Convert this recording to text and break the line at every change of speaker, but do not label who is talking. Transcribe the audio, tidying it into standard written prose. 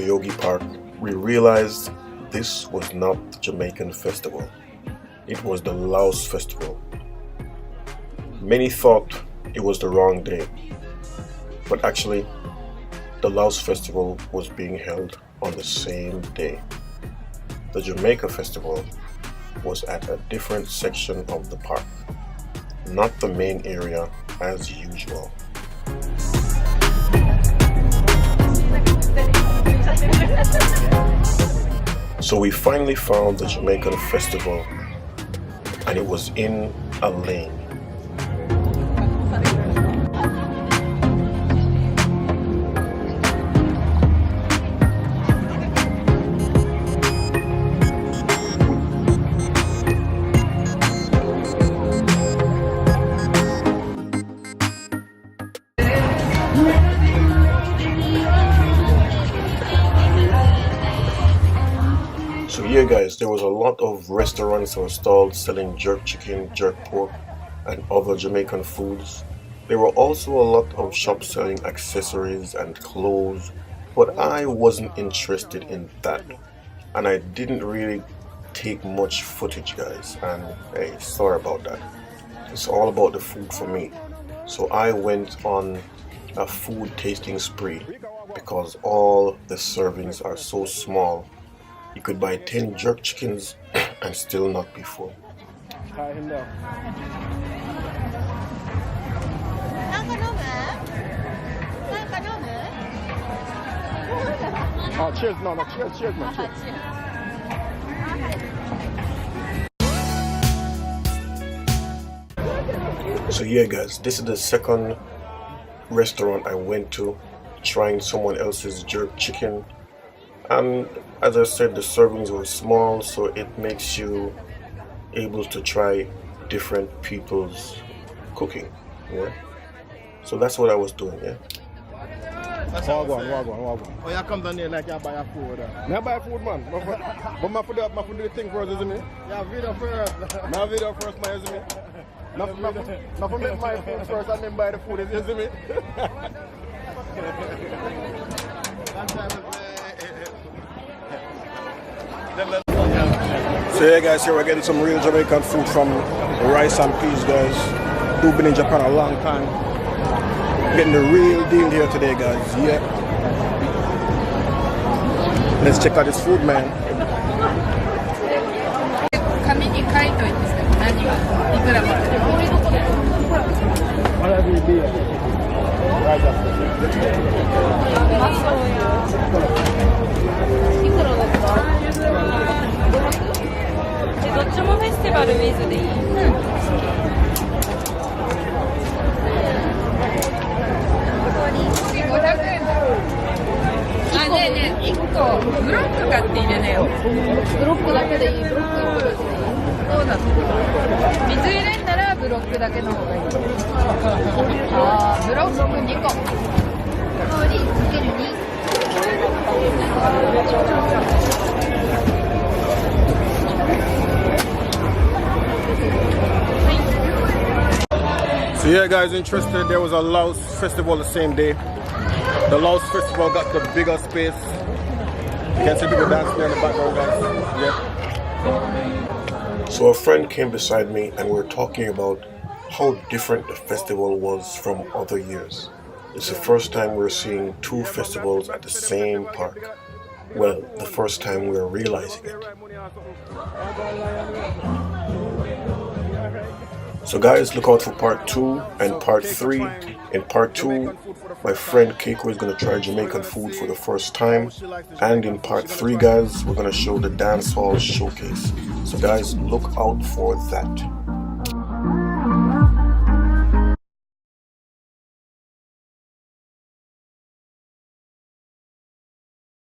Yogi Park, we realized this was not the Jamaican festival. It was the Laos festival. Many thought it was the wrong day, but actually the Laos festival was being held on the same day. The Jamaica festival was at a different section of the park, not the main area as usual. So we finally found the Jamaican festival, and it was in a lane. So yeah guys, there was a lot of restaurants or stalls selling jerk chicken, jerk pork and other Jamaican foods. There were also a lot of shops selling accessories and clothes, but I wasn't interested in that, and I didn't really take much footage guys, and hey, sorry about that. It's all about the food for me. So I went on a food tasting spree because all the servings are so small. You could buy 10 jerk chickens and still not be full.
Oh, cheers, no, cheers, man, cheers.
So yeah guys, this is the second restaurant I went to trying someone else's jerk chicken. And as I said, the servings were small, so it makes you able to try different people's cooking. Yeah. So that's what I was doing. Yeah.
Walk on. Oh, you come down here like you buy a food. I buy food, man. But I put the thing first, isn't it? Yeah, video first. My video first, my isn't it? Not for make my food first and then buy the food, isn't it? So yeah guys, here we're getting some real Jamaican food from Rice and Peas guys. Who've been in Japan a long time. Getting the real deal here today guys, yeah. Let's check out this food man. So yeah guys, interested, there was a Laos festival the same day. The Laos festival got the bigger space. You can see people dancing there in the background guys. Yeah.
So a friend came beside me and we were talking about how different the festival was from other years. It's the first time we're seeing two festivals at the same park. Well, the first time we're realizing it. So guys, look out for part 2 and part 3. In part 2, my friend Keiko is going to try Jamaican food for the first time. And in part 3 guys, we're going to show the Dancehall showcase. So guys, look out for that.